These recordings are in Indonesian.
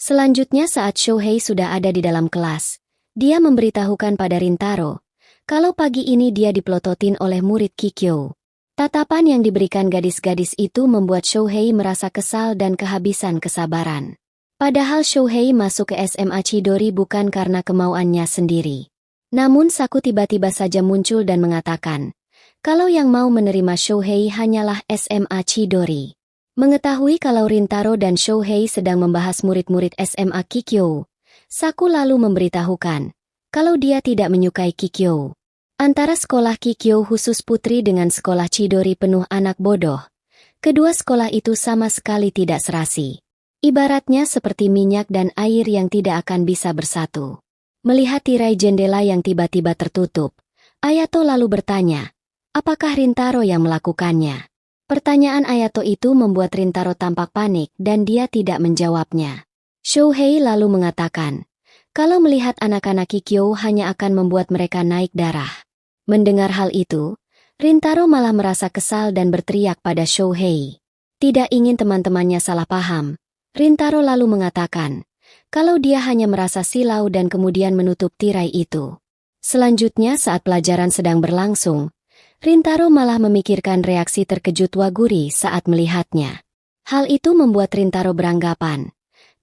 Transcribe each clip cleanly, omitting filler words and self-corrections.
Selanjutnya saat Shohei sudah ada di dalam kelas, dia memberitahukan pada Rintaro, kalau pagi ini dia dipelototin oleh murid Kikyo. Tatapan yang diberikan gadis-gadis itu membuat Shohei merasa kesal dan kehabisan kesabaran. Padahal Shohei masuk ke SMA Chidori bukan karena kemauannya sendiri. Namun Saku tiba-tiba saja muncul dan mengatakan, kalau yang mau menerima Shohei hanyalah SMA Chidori. Mengetahui kalau Rintaro dan Shohei sedang membahas murid-murid SMA Kikyo, Saku lalu memberitahukan, kalau dia tidak menyukai Kikyo. Antara sekolah Kikyo khusus putri dengan sekolah Chidori penuh anak bodoh, kedua sekolah itu sama sekali tidak serasi. Ibaratnya seperti minyak dan air yang tidak akan bisa bersatu. Melihat tirai jendela yang tiba-tiba tertutup, Ayato lalu bertanya, apakah Rintaro yang melakukannya? Pertanyaan Ayato itu membuat Rintaro tampak panik dan dia tidak menjawabnya. Shohei lalu mengatakan, kalau melihat anak-anak Kikyo hanya akan membuat mereka naik darah. Mendengar hal itu, Rintaro malah merasa kesal dan berteriak pada Shohei. Tidak ingin teman-temannya salah paham, Rintaro lalu mengatakan, kalau dia hanya merasa silau dan kemudian menutup tirai itu. Selanjutnya saat pelajaran sedang berlangsung, Rintaro malah memikirkan reaksi terkejut Waguri saat melihatnya. Hal itu membuat Rintaro beranggapan,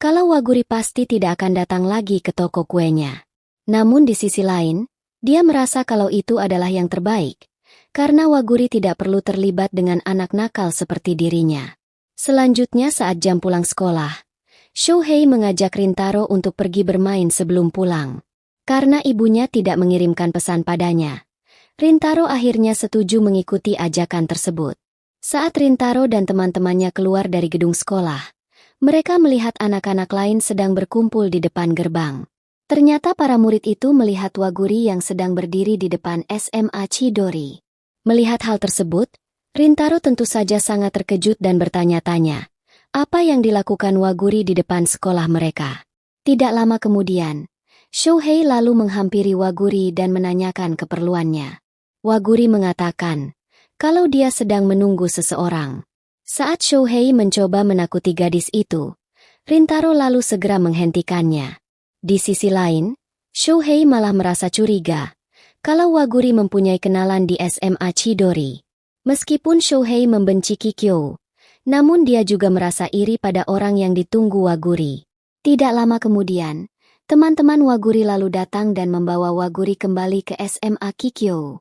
kalau Waguri pasti tidak akan datang lagi ke toko kuenya. Namun di sisi lain, dia merasa kalau itu adalah yang terbaik, karena Waguri tidak perlu terlibat dengan anak nakal seperti dirinya. Selanjutnya saat jam pulang sekolah, Shohei mengajak Rintaro untuk pergi bermain sebelum pulang. Karena ibunya tidak mengirimkan pesan padanya, Rintaro akhirnya setuju mengikuti ajakan tersebut. Saat Rintaro dan teman-temannya keluar dari gedung sekolah, mereka melihat anak-anak lain sedang berkumpul di depan gerbang. Ternyata para murid itu melihat Waguri yang sedang berdiri di depan SMA Chidori. Melihat hal tersebut, Rintaro tentu saja sangat terkejut dan bertanya-tanya, apa yang dilakukan Waguri di depan sekolah mereka. Tidak lama kemudian, Shohei lalu menghampiri Waguri dan menanyakan keperluannya. Waguri mengatakan, kalau dia sedang menunggu seseorang. Saat Shohei mencoba menakuti gadis itu, Rintaro lalu segera menghentikannya. Di sisi lain, Shohei malah merasa curiga, kalau Waguri mempunyai kenalan di SMA Chidori. Meskipun Shohei membenci Kikyo, namun dia juga merasa iri pada orang yang ditunggu Waguri. Tidak lama kemudian, teman-teman Waguri lalu datang dan membawa Waguri kembali ke SMA Kikyo.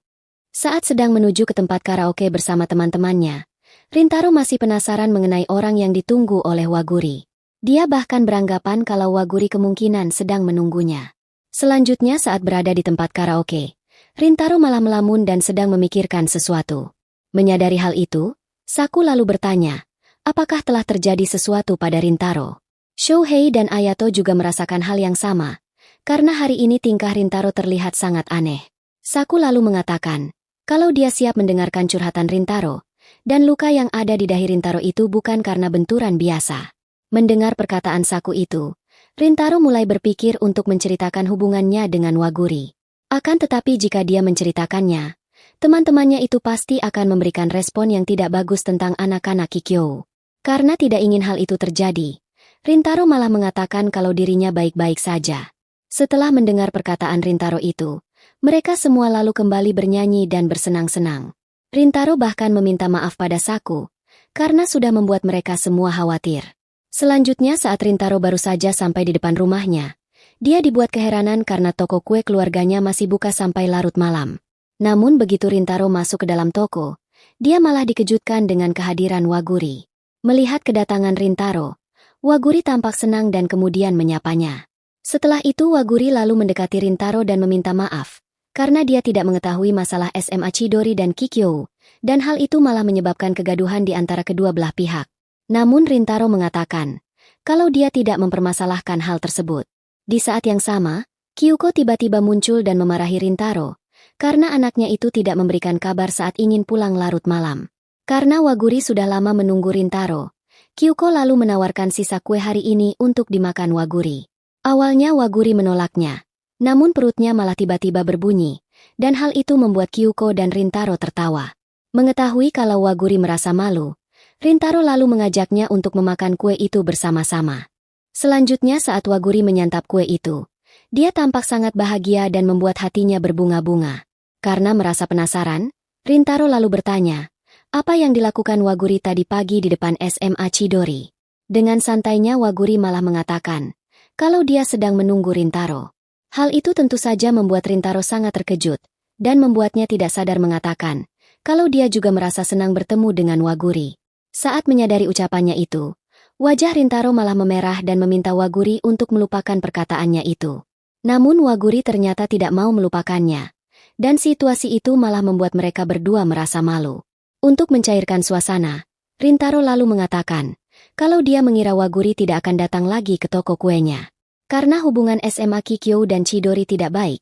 Saat sedang menuju ke tempat karaoke bersama teman-temannya, Rintaro masih penasaran mengenai orang yang ditunggu oleh Waguri. Dia bahkan beranggapan kalau Waguri kemungkinan sedang menunggunya. Selanjutnya saat berada di tempat karaoke, Rintaro malah melamun dan sedang memikirkan sesuatu. Menyadari hal itu, Saku lalu bertanya, apakah telah terjadi sesuatu pada Rintaro? Shohei dan Ayato juga merasakan hal yang sama, karena hari ini tingkah Rintaro terlihat sangat aneh. Saku lalu mengatakan, kalau dia siap mendengarkan curhatan Rintaro, dan luka yang ada di dahi Rintaro itu bukan karena benturan biasa. Mendengar perkataan Saku itu, Rintaro mulai berpikir untuk menceritakan hubungannya dengan Waguri. Akan tetapi jika dia menceritakannya, teman-temannya itu pasti akan memberikan respon yang tidak bagus tentang anak-anak Kikyo. Karena tidak ingin hal itu terjadi, Rintaro malah mengatakan kalau dirinya baik-baik saja. Setelah mendengar perkataan Rintaro itu, mereka semua lalu kembali bernyanyi dan bersenang-senang. Rintaro bahkan meminta maaf pada Saku, karena sudah membuat mereka semua khawatir. Selanjutnya saat Rintaro baru saja sampai di depan rumahnya, dia dibuat keheranan karena toko kue keluarganya masih buka sampai larut malam. Namun begitu Rintaro masuk ke dalam toko, dia malah dikejutkan dengan kehadiran Waguri. Melihat kedatangan Rintaro, Waguri tampak senang dan kemudian menyapanya. Setelah itu Waguri lalu mendekati Rintaro dan meminta maaf, karena dia tidak mengetahui masalah SMA Chidori dan Kikyo, dan hal itu malah menyebabkan kegaduhan di antara kedua belah pihak. Namun Rintaro mengatakan, kalau dia tidak mempermasalahkan hal tersebut. Di saat yang sama, Kyuko tiba-tiba muncul dan memarahi Rintaro, karena anaknya itu tidak memberikan kabar saat ingin pulang larut malam. Karena Waguri sudah lama menunggu Rintaro, Kyuko lalu menawarkan sisa kue hari ini untuk dimakan Waguri. Awalnya Waguri menolaknya, namun perutnya malah tiba-tiba berbunyi, dan hal itu membuat Kyuko dan Rintaro tertawa. Mengetahui kalau Waguri merasa malu, Rintaro lalu mengajaknya untuk memakan kue itu bersama-sama. Selanjutnya saat Waguri menyantap kue itu, dia tampak sangat bahagia dan membuat hatinya berbunga-bunga. Karena merasa penasaran, Rintaro lalu bertanya, apa yang dilakukan Waguri tadi pagi di depan SMA Chidori? Dengan santainya Waguri malah mengatakan, kalau dia sedang menunggu Rintaro. Hal itu tentu saja membuat Rintaro sangat terkejut, dan membuatnya tidak sadar mengatakan, kalau dia juga merasa senang bertemu dengan Waguri. Saat menyadari ucapannya itu, wajah Rintaro malah memerah dan meminta Waguri untuk melupakan perkataannya itu. Namun Waguri ternyata tidak mau melupakannya, dan situasi itu malah membuat mereka berdua merasa malu. Untuk mencairkan suasana, Rintaro lalu mengatakan, kalau dia mengira Waguri tidak akan datang lagi ke toko kuenya. Karena hubungan SMA Kikyo dan Chidori tidak baik,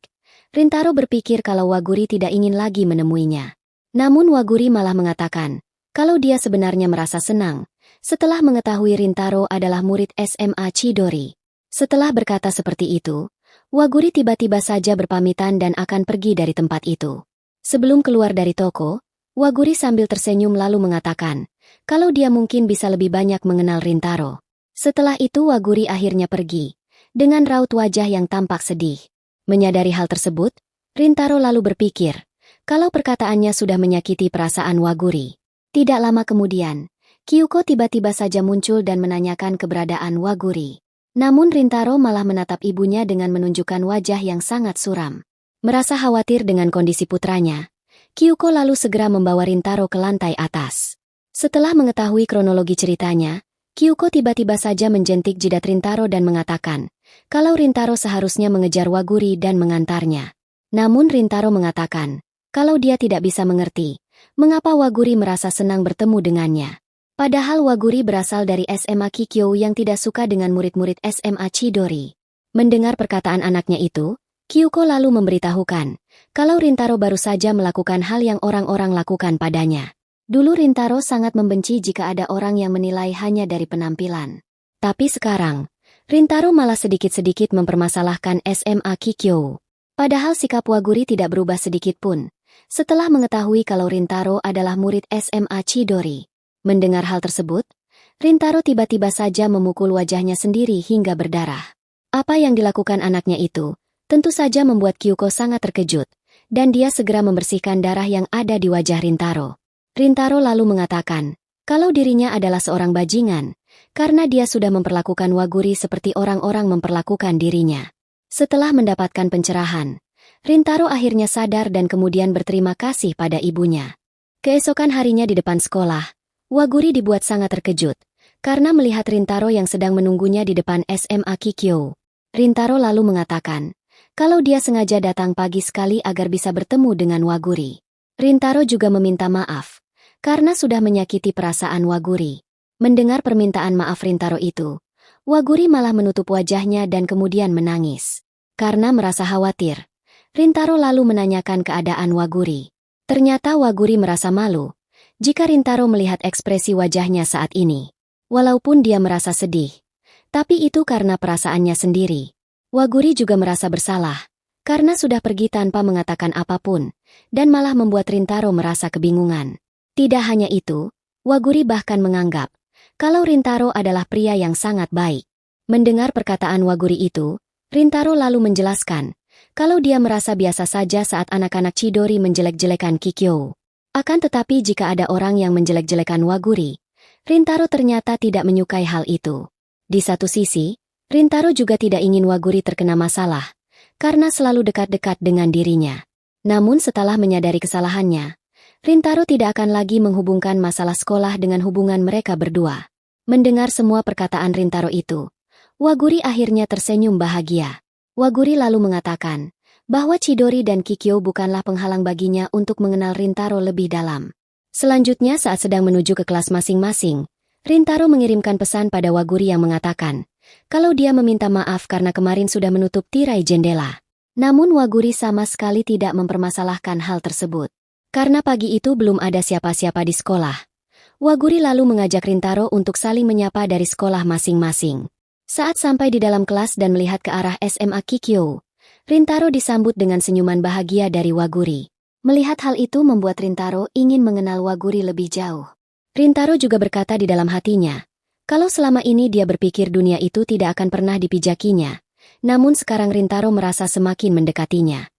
Rintaro berpikir kalau Waguri tidak ingin lagi menemuinya. Namun Waguri malah mengatakan, kalau dia sebenarnya merasa senang, setelah mengetahui Rintaro adalah murid SMA Chidori. Setelah berkata seperti itu, Waguri tiba-tiba saja berpamitan dan akan pergi dari tempat itu. Sebelum keluar dari toko, Waguri sambil tersenyum lalu mengatakan, kalau dia mungkin bisa lebih banyak mengenal Rintaro. Setelah itu Waguri akhirnya pergi, dengan raut wajah yang tampak sedih. Menyadari hal tersebut, Rintaro lalu berpikir, kalau perkataannya sudah menyakiti perasaan Waguri. Tidak lama kemudian, Kyuko tiba-tiba saja muncul dan menanyakan keberadaan Waguri. Namun Rintaro malah menatap ibunya dengan menunjukkan wajah yang sangat suram. Merasa khawatir dengan kondisi putranya, Kyuko lalu segera membawa Rintaro ke lantai atas. Setelah mengetahui kronologi ceritanya, Kyuko tiba-tiba saja menjentik jidat Rintaro dan mengatakan, kalau Rintaro seharusnya mengejar Waguri dan mengantarnya. Namun Rintaro mengatakan, kalau dia tidak bisa mengerti, mengapa Waguri merasa senang bertemu dengannya. Padahal Waguri berasal dari SMA Kikyo yang tidak suka dengan murid-murid SMA Chidori. Mendengar perkataan anaknya itu, Kyuko lalu memberitahukan, kalau Rintaro baru saja melakukan hal yang orang-orang lakukan padanya. Dulu Rintaro sangat membenci jika ada orang yang menilai hanya dari penampilan. Tapi sekarang, Rintaro malah sedikit-sedikit mempermasalahkan SMA Kikyo. Padahal sikap Waguri tidak berubah sedikit pun, setelah mengetahui kalau Rintaro adalah murid SMA Chidori. Mendengar hal tersebut, Rintaro tiba-tiba saja memukul wajahnya sendiri hingga berdarah. Apa yang dilakukan anaknya itu, tentu saja membuat Kyuko sangat terkejut, dan dia segera membersihkan darah yang ada di wajah Rintaro. Rintaro lalu mengatakan, kalau dirinya adalah seorang bajingan, karena dia sudah memperlakukan Waguri seperti orang-orang memperlakukan dirinya. Setelah mendapatkan pencerahan, Rintaro akhirnya sadar dan kemudian berterima kasih pada ibunya. Keesokan harinya di depan sekolah, Waguri dibuat sangat terkejut, karena melihat Rintaro yang sedang menunggunya di depan SMA Kikyo. Rintaro lalu mengatakan, kalau dia sengaja datang pagi sekali agar bisa bertemu dengan Waguri. Rintaro juga meminta maaf, karena sudah menyakiti perasaan Waguri. Mendengar permintaan maaf Rintaro itu, Waguri malah menutup wajahnya dan kemudian menangis. Karena merasa khawatir, Rintaro lalu menanyakan keadaan Waguri. Ternyata Waguri merasa malu jika Rintaro melihat ekspresi wajahnya saat ini. Walaupun dia merasa sedih, tapi itu karena perasaannya sendiri. Waguri juga merasa bersalah, karena sudah pergi tanpa mengatakan apapun, dan malah membuat Rintaro merasa kebingungan. Tidak hanya itu, Waguri bahkan menganggap kalau Rintaro adalah pria yang sangat baik. Mendengar perkataan Waguri itu, Rintaro lalu menjelaskan kalau dia merasa biasa saja saat anak-anak Chidori menjelek-jelekan Kikyo. Akan tetapi jika ada orang yang menjelek-jelekan Waguri, Rintaro ternyata tidak menyukai hal itu. Di satu sisi, Rintaro juga tidak ingin Waguri terkena masalah, karena selalu dekat-dekat dengan dirinya. Namun setelah menyadari kesalahannya, Rintaro tidak akan lagi menghubungkan masalah sekolah dengan hubungan mereka berdua. Mendengar semua perkataan Rintaro itu, Waguri akhirnya tersenyum bahagia. Waguri lalu mengatakan bahwa Chidori dan Kikyo bukanlah penghalang baginya untuk mengenal Rintaro lebih dalam. Selanjutnya saat sedang menuju ke kelas masing-masing, Rintaro mengirimkan pesan pada Waguri yang mengatakan kalau dia meminta maaf karena kemarin sudah menutup tirai jendela. Namun Waguri sama sekali tidak mempermasalahkan hal tersebut. Karena pagi itu belum ada siapa-siapa di sekolah, Waguri lalu mengajak Rintaro untuk saling menyapa dari sekolah masing-masing. Saat sampai di dalam kelas dan melihat ke arah SMA Kikyo, Rintaro disambut dengan senyuman bahagia dari Waguri. Melihat hal itu membuat Rintaro ingin mengenal Waguri lebih jauh. Rintaro juga berkata di dalam hatinya, Kalau selama ini dia berpikir dunia itu tidak akan pernah dipijakinya, namun sekarang Rintaro merasa semakin mendekatinya.